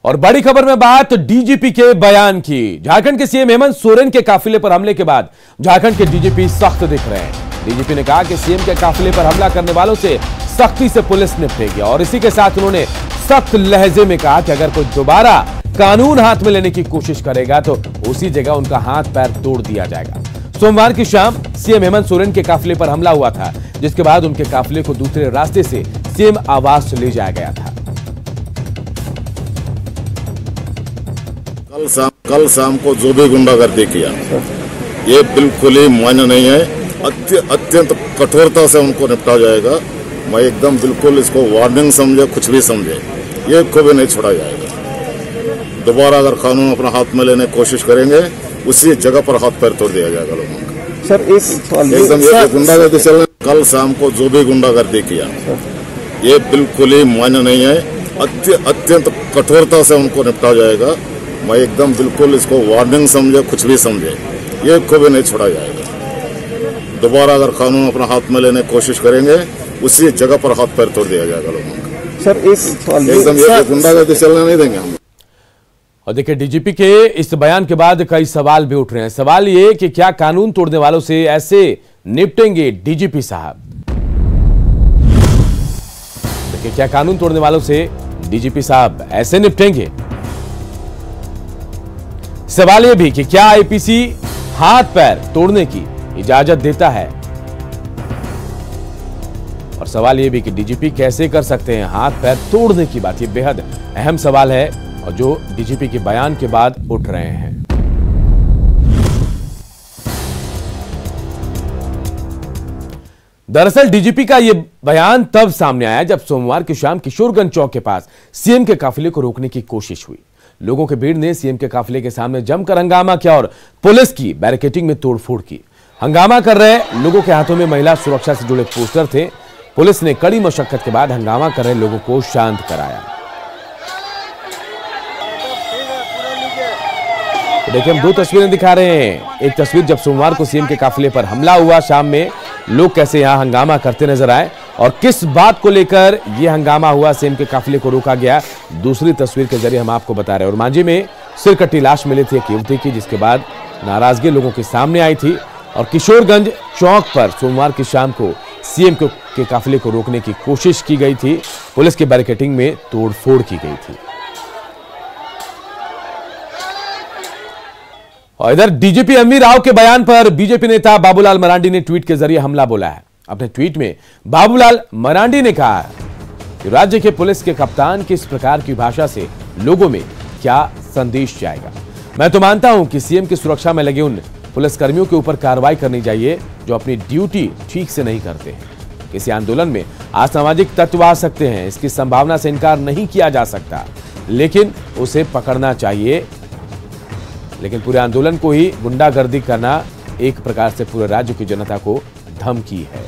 और बड़ी खबर में बात डीजीपी के बयान की। झारखंड के सीएम हेमंत सोरेन के काफिले पर हमले के बाद झारखंड के डीजीपी सख्त दिख रहे हैं। डीजीपी ने कहा कि सीएम के काफिले पर हमला करने वालों से सख्ती से पुलिस निपटेगी और इसी के साथ उन्होंने सख्त लहजे में कहा कि अगर कोई दोबारा कानून हाथ में लेने की कोशिश करेगा तो उसी जगह उनका हाथ पैर तोड़ दिया जाएगा। सोमवार की शाम सीएम हेमंत सोरेन के काफिले पर हमला हुआ था, जिसके बाद उनके काफिले को दूसरे रास्ते से सीएम आवास ले जाया गया था। कल शाम को जो भी गुंडागर्दी किया ये बिल्कुल ही मान्य नहीं है। अत्यंत कठोरता से उनको निपटा जाएगा। मैं एकदम बिल्कुल इसको वार्निंग समझे, कुछ भी समझे, ये को भी नहीं छोड़ा जाएगा। दोबारा अगर कानून अपना हाथ में लेने की कोशिश करेंगे उसी जगह पर हाथ पैर तोड़ दिया जाएगा लोगों का। सर एकदम ये गुंडागर्दी चल रही है। कल शाम को जो भी गुंडागर्दी किया ये बिल्कुल ही मान्य नहीं है। अत्यंत कठोरता से उनको निपटा जाएगा। मैं एकदम बिल्कुल इसको वार्निंग समझे, कुछ भी समझे, ये को भी नहीं छोड़ा जाएगा। दोबारा अगर कानून अपना हाथ में लेने की कोशिश करेंगे उसी जगह पर हाथ पैर तोड़ दिया जाएगा लोगों का। सर एकदम ये गुंडागर्दी चलने नहीं देंगे हम। और देखिए, डीजीपी के इस बयान के बाद कई सवाल भी उठ रहे हैं। सवाल ये कि क्या कानून तोड़ने वालों से ऐसे निपटेंगे डीजीपी साहब? देखिए, क्या कानून तोड़ने वालों से डीजीपी साहब ऐसे निपटेंगे? सवाल यह भी कि क्या आईपीसी हाथ पैर तोड़ने की इजाजत देता है, और सवाल यह भी कि डीजीपी कैसे कर सकते हैं हाथ पैर तोड़ने की बात। यह बेहद अहम सवाल है और जो डीजीपी के बयान के बाद उठ रहे हैं। दरअसल डीजीपी का यह बयान तब सामने आया जब सोमवार की शाम किशोरगंज चौक के पास सीएम के काफिले को रोकने की कोशिश हुई। लोगों के भीड़ ने सीएम के काफिले के सामने जमकर हंगामा किया और पुलिस की बैरिकेडिंग में तोड़फोड़ की। हंगामा कर रहे लोगों के हाथों में महिला सुरक्षा से जुड़े पोस्टर थे। पुलिस ने कड़ी मशक्कत के बाद हंगामा कर रहे लोगों को शांत कराया। तो देखिए, हम दो तस्वीरें दिखा रहे हैं। एक तस्वीर जब सोमवार को सीएम के काफिले पर हमला हुआ, शाम में लोग कैसे यहां हंगामा करते नजर आए और किस बात को लेकर यह हंगामा हुआ, सीएम के काफिले को रोका गया। दूसरी तस्वीर के जरिए हम आपको बता रहे हैं। और मांझी में सिरकट्टी लाश मिली थी एक युवती की, जिसके बाद नाराजगी लोगों के सामने आई थी और किशोरगंज चौक पर सोमवार की शाम को सीएम के काफिले को रोकने की कोशिश की गई थी। पुलिस की बैरिकेडिंग में तोड़फोड़ की गई थी। और इधर डीजीपी एमवी राव के बयान पर बीजेपी नेता बाबूलाल मरांडी ने ट्वीट के जरिए हमला बोला है। अपने ट्वीट में बाबूलाल मरांडी ने कहा कि राज्य के पुलिस के कप्तान की इस प्रकार की भाषा से लोगों में क्या संदेश जाएगा। मैं तो मानता हूं कि सीएम की सुरक्षा में लगे उन पुलिसकर्मियों के ऊपर कार्रवाई करनी चाहिए जो अपनी ड्यूटी ठीक से नहीं करते हैं। किसी आंदोलन में असामाजिक तत्व आ सकते हैं, इसकी संभावना से इनकार नहीं किया जा सकता, लेकिन उसे पकड़ना चाहिए। लेकिन पूरे आंदोलन को ही गुंडागर्दी करना एक प्रकार से पूरे राज्य की जनता को धमकी है।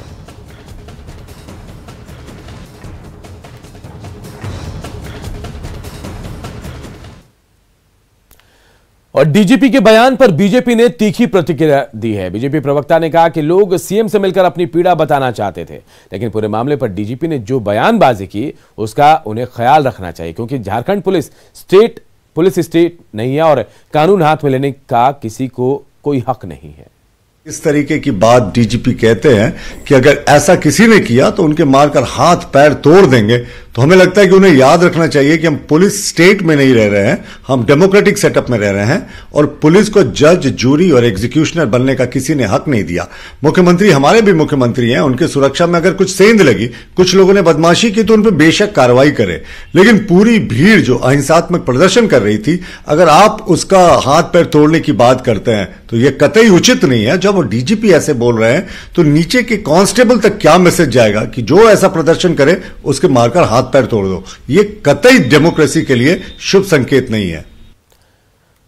और डीजीपी के बयान पर बीजेपी ने तीखी प्रतिक्रिया दी है। बीजेपी प्रवक्ता ने कहा कि लोग सीएम से मिलकर अपनी पीड़ा बताना चाहते थे, लेकिन पूरे मामले पर डीजीपी ने जो बयानबाजी की उसका उन्हें ख्याल रखना चाहिए, क्योंकि झारखंड पुलिस स्टेट नहीं है और कानून हाथ में लेने का किसी को कोई हक नहीं है। इस तरीके की बात डीजीपी कहते हैं कि अगर ऐसा किसी ने किया तो उनके मारकर हाथ पैर तोड़ देंगे, तो हमें लगता है कि उन्हें याद रखना चाहिए कि हम पुलिस स्टेट में नहीं रह रहे हैं, हम डेमोक्रेटिक सेटअप में रह रहे हैं और पुलिस को जज, जूरी और एग्जीक्यूशनर बनने का किसी ने हक नहीं दिया। मुख्यमंत्री हमारे भी मुख्यमंत्री हैं, उनकी सुरक्षा में अगर कुछ सेंध लगी, कुछ लोगों ने बदमाशी की तो उन पर बेशक कार्रवाई करे, लेकिन पूरी भीड़ जो अहिंसात्मक प्रदर्शन कर रही थी, अगर आप उसका हाथ पैर तोड़ने की बात करते हैं तो यह कतई उचित नहीं है। जब वो डीजीपी ऐसे बोल रहे हैं तो नीचे के कांस्टेबल तक क्या मैसेज जाएगा कि जो ऐसा प्रदर्शन करे उसके मारकर हाथ पैर तोड़ दो। ये कतई डेमोक्रेसी के लिए शुभ संकेत नहीं है।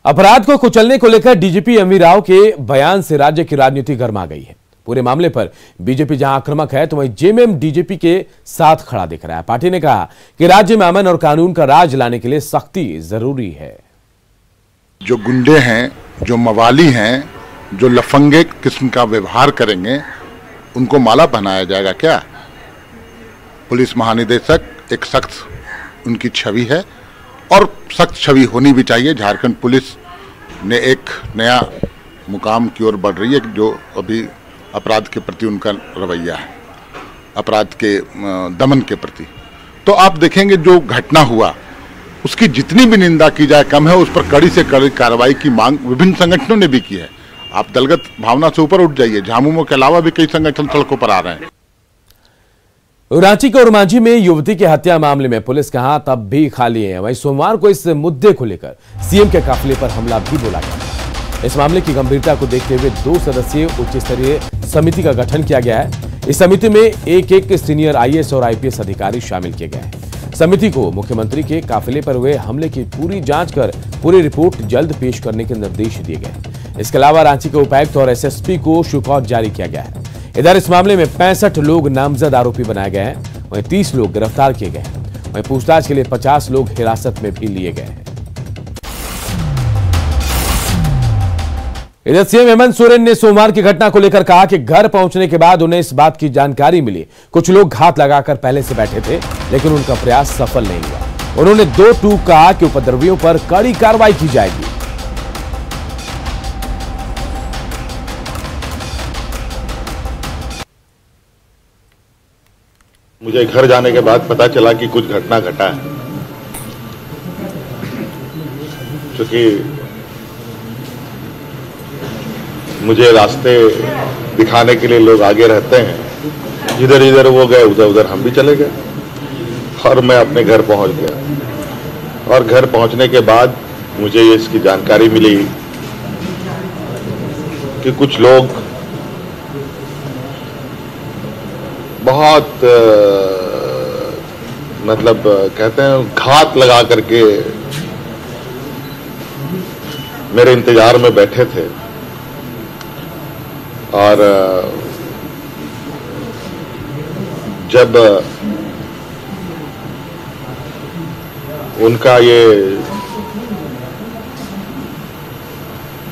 अपराध को कुचलने को लेकर डीजीपी एमवी राव के बयान से राज्य की राजनीति गर्मा गई है। पूरे मामले पर बीजेपी जहां आक्रामक है तो वहीं जेएमएम डीजीपी के साथ खड़ा दिख रहा है। पार्टी ने कहा कि राज्य में अमन और कानून का राज लाने के लिए सख्ती जरूरी है। जो गुंडे हैं, जो मवाली हैं, जो लफंगे किस्म का व्यवहार करेंगे, उनको माला पहनाया जाएगा क्या? पुलिस महानिदेशक एक सख्त उनकी छवि है, और सख्त छवि होनी भी चाहिए। झारखंड पुलिस ने एक नया मुकाम की ओर बढ़ रही है, जो अभी अपराध के प्रति उनका रवैया है, अपराध के दमन के प्रति। तो आप देखेंगे जो घटना हुआ उसकी जितनी भी निंदा की जाए कम है। उस पर कड़ी से कड़ी कार्रवाई की मांग विभिन्न संगठनों ने भी की है। आप दलगत भावना से ऊपर उठ जाइए, झामुमो के अलावा भी कई संगठन सड़कों पर आ रहे हैं। रांची के ओरमांझी में युवती की हत्या मामले में पुलिस के हाथ अब भी खाली है। वहीं सोमवार को इस मुद्दे को लेकर सीएम के काफिले पर हमला भी बोला गया। इस मामले की गंभीरता को देखते हुए 2 सदस्यीय उच्च स्तरीय समिति का गठन किया गया है। इस समिति में एक सीनियर आईएएस और आईपीएस अधिकारी शामिल किए गए हैं। समिति को मुख्यमंत्री के काफिले पर हुए हमले की पूरी जांच कर पूरी रिपोर्ट जल्द पेश करने के निर्देश दिए गए। इसके अलावा रांची के उपायुक्त और एसएसपी को शुकौत जारी किया गया है। इधर इस मामले में 65 लोग नामजद आरोपी बनाए गए हैं। वहीं 30 लोग गिरफ्तार किए गए हैं। वहीं पूछताछ के लिए 50 लोग हिरासत में भी लिए गए हैं। इधर सीएम हेमंत सोरेन ने सोमवार की घटना को लेकर कहा कि घर पहुंचने के बाद उन्हें इस बात की जानकारी मिली कुछ लोग घात लगाकर पहले से बैठे थे, लेकिन उनका प्रयास सफल नहीं हुआ। उन्होंने 2 टूक कहा कि उपद्रवियों पर कड़ी कार्रवाई की जाएगी। मुझे घर जाने के बाद पता चला कि कुछ घटना घटा है, क्योंकि मुझे रास्ते दिखाने के लिए लोग आगे रहते हैं। जिधर जिधर वो गए उधर उधर हम भी चले गए और मैं अपने घर पहुंच गया। और घर पहुंचने के बाद मुझे इसकी जानकारी मिली कि कुछ लोग बहुत मतलब कहते हैं घात लगा करके मेरे इंतजार में बैठे थे। और जब उनका ये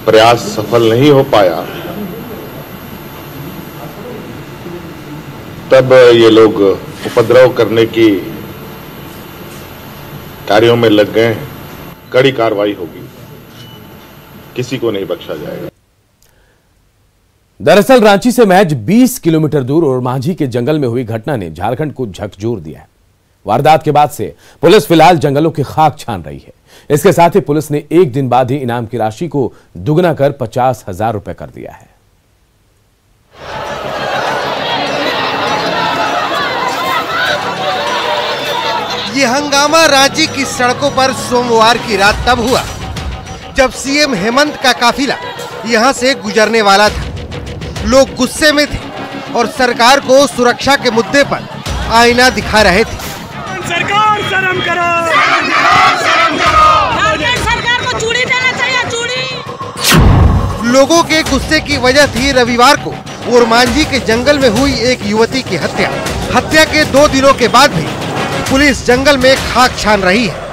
प्रयास सफल नहीं हो पाया, तब ये लोग उपद्रव करने की कार्यों में लग गए हैं। कड़ी कार्रवाई होगी, किसी को नहीं बख्शा जाएगा। दरअसल रांची से महज 20 किलोमीटर दूर ओरमांझी के जंगल में हुई घटना ने झारखंड को झकझोर दिया है। वारदात के बाद से पुलिस फिलहाल जंगलों की खाक छान रही है। इसके साथ ही पुलिस ने एक दिन बाद ही इनाम की राशि को दुगना कर 50,000 रुपए कर दिया है। ये हंगामा रांची की सड़कों पर सोमवार की रात तब हुआ जब सीएम हेमंत का काफिला यहां से गुजरने वाला था। लोग गुस्से में थे और सरकार को सुरक्षा के मुद्दे पर आईना दिखा रहे थे। सरकार शर्म करो, सरकार को चूड़ी देना चाहिए, चूड़ी। लोगों के गुस्से की वजह थी रविवार को ओरमांझी के जंगल में हुई एक युवती की हत्या। हत्या के 2 दिनों के बाद भी पुलिस जंगल में खाक छान रही है।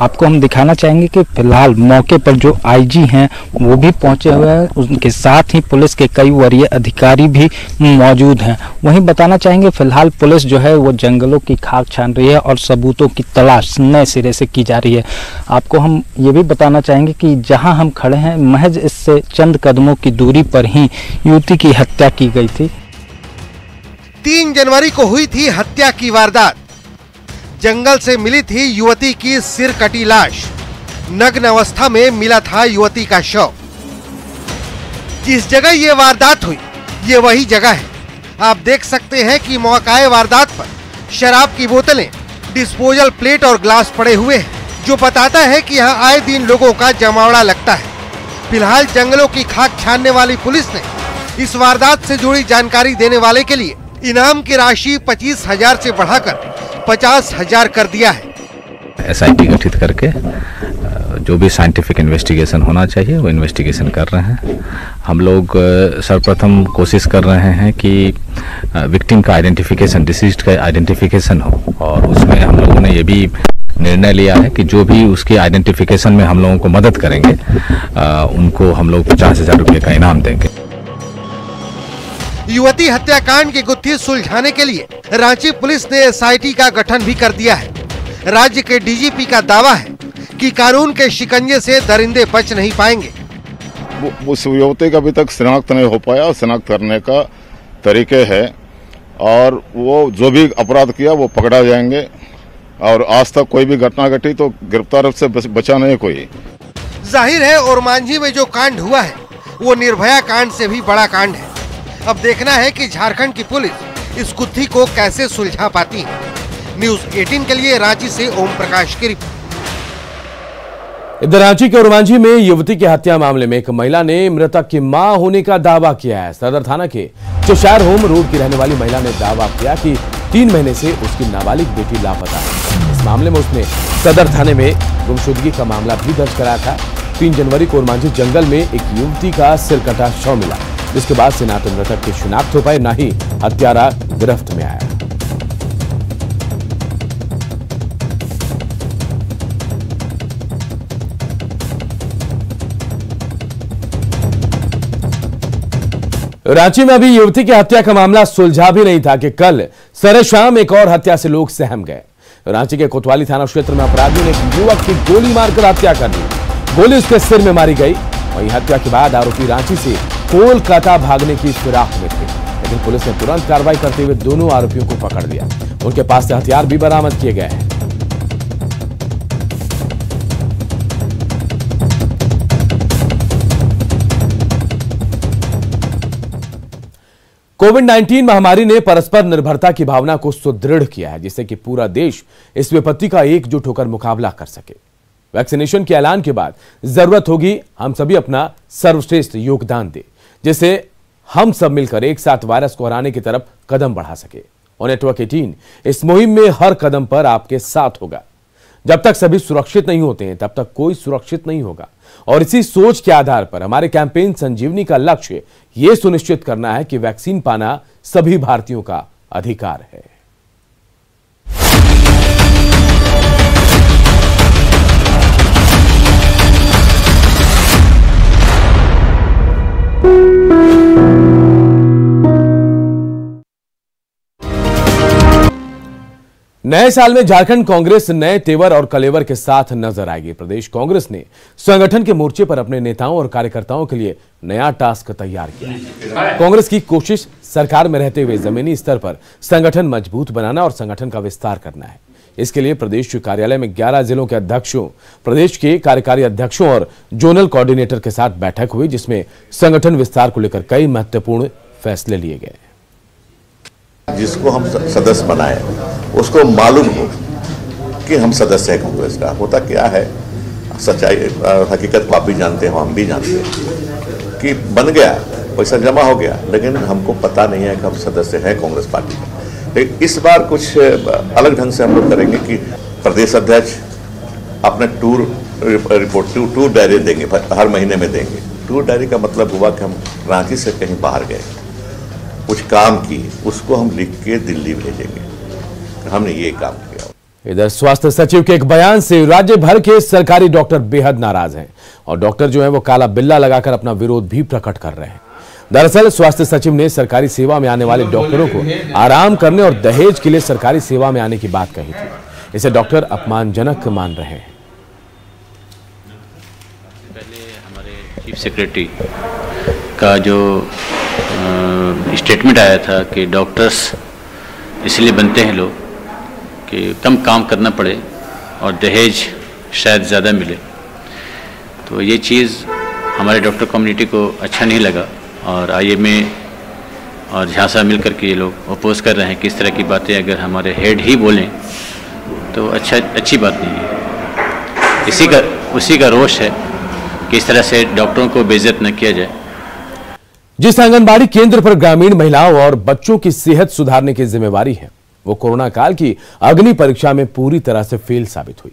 आपको हम दिखाना चाहेंगे कि फिलहाल मौके पर जो आईजी हैं वो भी पहुंचे हुए हैं, उनके साथ ही पुलिस के कई वरीय अधिकारी भी मौजूद हैं। वहीं बताना चाहेंगे फिलहाल पुलिस जो है वो जंगलों की खाक छान रही है और सबूतों की तलाश नए सिरे से की जा रही है। आपको हम ये भी बताना चाहेंगे कि जहां हम खड़े हैं महज इससे चंद कदमों की दूरी पर ही युवती की हत्या की गई थी। 3 जनवरी को हुई थी हत्या की वारदात। जंगल से मिली थी युवती की सिर कटी लाश। नग्न अवस्था में मिला था युवती का शव। जिस जगह ये वारदात हुई ये वही जगह है। आप देख सकते हैं कि मौकाए वारदात पर शराब की बोतलें, डिस्पोजल प्लेट और ग्लास पड़े हुए हैं, जो बताता है कि यहाँ आए दिन लोगों का जमावड़ा लगता है। फिलहाल जंगलों की खाक छानने वाली पुलिस ने इस वारदात से जुड़ी जानकारी देने वाले के लिए इनाम की राशि 25,000 से बढ़ाकर 50,000 कर दिया है। एसआईटी गठित करके जो भी साइंटिफिक इन्वेस्टिगेशन होना चाहिए वो इन्वेस्टिगेशन कर रहे हैं। हम लोग सर्वप्रथम कोशिश कर रहे हैं कि विक्टिम का आइडेंटिफिकेशन, डिसीज्ड का आइडेंटिफिकेशन हो, और उसमें हम लोगों ने ये भी निर्णय लिया है कि जो भी उसके आइडेंटिफिकेशन में हम लोगों को मदद करेंगे उनको हम लोग 50,000 रुपये का इनाम देंगे। युवती हत्याकांड की गुत्थी सुलझाने के लिए रांची पुलिस ने एसआईटी का गठन भी कर दिया है। राज्य के डीजीपी का दावा है कि कानून के शिकंजे से दरिंदे बच नहीं पाएंगे। उस युवती का अभी तक शिनाख्त नहीं हो पाया, शिनाख्त करने का तरीके है और वो जो भी अपराध किया वो पकड़ा जाएंगे और आज तक कोई भी घटना घटी तो गिरफ्तार से बचा नहीं कोई। जाहिर है ओरमांझी में जो कांड हुआ है वो निर्भया कांड से भी बड़ा कांड है। अब देखना है कि झारखंड की पुलिस इस गुत्थी को कैसे सुलझा पाती है। न्यूज़ 18 के लिए रांची से ओम प्रकाश की रिपोर्ट। इधर रांची के ओरमांझी में युवती की हत्या मामले में एक महिला ने मृतक की मां होने का दावा किया है। सदर थाना के चेशायर होम रोड की रहने वाली महिला ने दावा किया कि 3 महीने से उसकी नाबालिग बेटी लापता है। इस मामले में उसने सदर थाने में गुमशुदगी का मामला भी दर्ज कराया था। 3 जनवरी को ओरमांझी जंगल में एक युवती का सिर कटा शव मिला, जिसके बाद से ना तो मृतक की शिनाख्त हो पाई, ना ही हत्यारा गिरफ्त में आया। रांची में अभी युवती की हत्या का मामला सुलझा भी नहीं था कि कल सरे शाम एक और हत्या से लोग सहम गए। रांची के कोतवाली थाना क्षेत्र में अपराधियों ने एक युवक की गोली मारकर हत्या कर दी। गोली उसके सिर में मारी गई। वहीं हत्या के बाद आरोपी रांची से कोलकाता भागने की फिराक में थे, लेकिन पुलिस ने तुरंत कार्रवाई करते हुए दोनों आरोपियों को पकड़ लिया। उनके पास से हथियार भी बरामद किए गए हैं। कोविड-19 महामारी ने परस्पर निर्भरता की भावना को सुदृढ़ किया है, जिससे कि पूरा देश इस विपत्ति का एकजुट होकर मुकाबला कर सके। वैक्सीनेशन के ऐलान के बाद जरूरत होगी हम सभी अपना सर्वश्रेष्ठ योगदान दें, जिससे हम सब मिलकर एक साथ वायरस को हराने की तरफ कदम बढ़ा सके। और नेटवर्क 18 इस मुहिम में हर कदम पर आपके साथ होगा। जब तक सभी सुरक्षित नहीं होते हैं, तब तक कोई सुरक्षित नहीं होगा। और इसी सोच के आधार पर हमारे कैंपेन संजीवनी का लक्ष्य यह सुनिश्चित करना है कि वैक्सीन पाना सभी भारतीयों का अधिकार है। नए साल में झारखंड कांग्रेस नए तेवर और कलेवर के साथ नजर आएगी। प्रदेश कांग्रेस ने संगठन के मोर्चे पर अपने नेताओं और कार्यकर्ताओं के लिए नया टास्क तैयार किया है। कांग्रेस की कोशिश सरकार में रहते हुए जमीनी स्तर पर संगठन मजबूत बनाना और संगठन का विस्तार करना है। इसके लिए प्रदेश कार्यालय में 11 जिलों के अध्यक्षों, प्रदेश के कार्यकारी अध्यक्षों और जोनल कोऑर्डिनेटर के साथ बैठक हुई, जिसमें संगठन विस्तार को लेकर कई महत्वपूर्ण फैसले लिए गए। जिसको हम सदस्य बनाए उसको मालूम हो कि हम सदस्य हैं कांग्रेस का। होता क्या है, सच्चाई हकीकत को आप भी जानते हैं, हम भी जानते हैं कि बन गया, पैसा जमा हो गया, लेकिन हमको पता नहीं है कि हम सदस्य हैं कांग्रेस पार्टी का। लेकिन इस बार कुछ अलग ढंग से हम लोग करेंगे कि प्रदेश अध्यक्ष अपने टूर रिपोर्ट, टूर डायरी देंगे, हर महीने में देंगे। टूर डायरी का मतलब हुआ कि हम रांची से कहीं बाहर गए, कुछ काम किए, उसको हम लिख के दिल्ली भेजेंगे। हमने ये काम किया। इधर स्वास्थ्य सचिव के एक बयान से राज्य भर के सरकारी डॉक्टर बेहद नाराज हैं और डॉक्टर जो है वो काला बिल्ला लगाकर अपना विरोध भी प्रकट कर रहे हैं। दरअसल स्वास्थ्य सचिव ने सरकारी सेवा में आने वाले डॉक्टरों को आराम करने और दहेज के लिए सरकारी सेवा में आने की बात कही थी। इसे डॉक्टर अपमानजनक मान रहे हैं। पहले हमारे चीफ सेक्रेटरी का जो स्टेटमेंट आया था कि डॉक्टर्स इसलिए बनते हैं लोग कि कम काम करना पड़े और दहेज शायद ज़्यादा मिले, तो ये चीज़ हमारे डॉक्टर कम्युनिटी को अच्छा नहीं लगा और आईएमए और झांसा मिल कर के ये लोग अपोज कर रहे हैं कि इस तरह की बातें अगर हमारे हेड ही बोलें तो अच्छी बात नहीं है। उसी का रोष है कि इस तरह से डॉक्टरों को बेइज्जत न किया जाए। जिस आंगनबाड़ी केंद्र पर ग्रामीण महिलाओं और बच्चों की सेहत सुधारने की जिम्मेवारी है, वो कोरोना काल की अग्नि परीक्षा में पूरी तरह से फेल साबित हुई।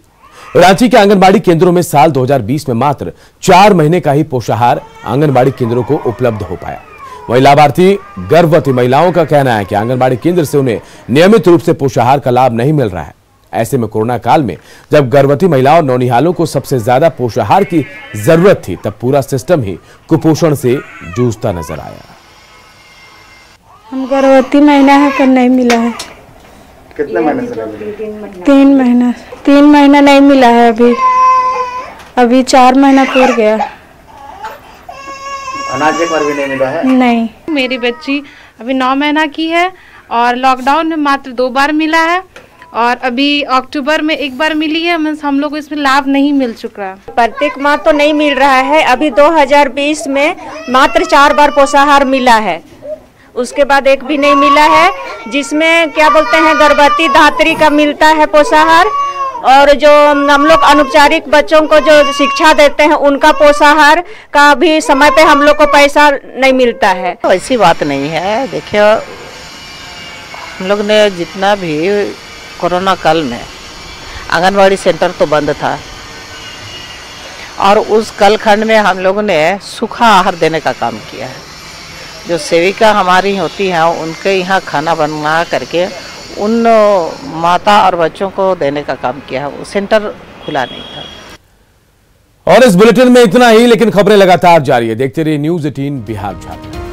रांची के आंगनबाड़ी केंद्रों में साल 2020 में मात्र 4 महीने का ही पोषाहार आंगनबाड़ी केंद्रों को उपलब्ध हो पाया। वहीं लाभार्थी गर्भवती महिलाओं का कहना है कि आंगनबाड़ी केंद्र से उन्हें नियमित रूप से पोषाहार का लाभ नहीं मिल रहा है। ऐसे में कोरोना काल में जब गर्भवती महिलाओं और नौनिहालों को सबसे ज्यादा पोषाहार की जरूरत थी, तब पूरा सिस्टम ही कुपोषण से जूझता नजर आया। हम गर्भवती महिला है पर नहीं मिला है। कितने महीने से? 3 महीना नहीं मिला है अभी। अभी 4 महीना पूर गया। अनाज एक बार भी नहीं मिला है? नहीं। मेरी बच्ची अभी 9 महीना की है और लॉकडाउन में मात्र 2 बार मिला है और अभी अक्टूबर में 1 बार मिली है। हम लोग को इसमें लाभ नहीं मिल चुका है। प्रत्येक माह तो नहीं मिल रहा है। अभी 2020 में मात्र 4 बार पोषाहार मिला है, उसके बाद एक भी नहीं मिला है। जिसमें क्या बोलते हैं, गर्भवती धात्री का मिलता है पोषाहार, और जो हम लोग अनौपचारिक बच्चों को जो शिक्षा देते हैं उनका पोषाहार का भी समय पे हम लोग को पैसा नहीं मिलता है। ऐसी बात नहीं है। देखिए, हम लोग ने जितना भी कोरोना काल में आंगनवाड़ी सेंटर तो बंद था और उस कालखंड में हम लोगों ने सूखा आहार देने का काम किया है। जो सेविका हमारी होती हैं उनके यहाँ खाना बना करके उन माता और बच्चों को देने का काम किया है। वो सेंटर खुला नहीं था। और इस बुलेटिन में इतना ही, लेकिन खबरें लगातार जारी है। देखते रहिए न्यूज़ 18 बिहार झारखंड।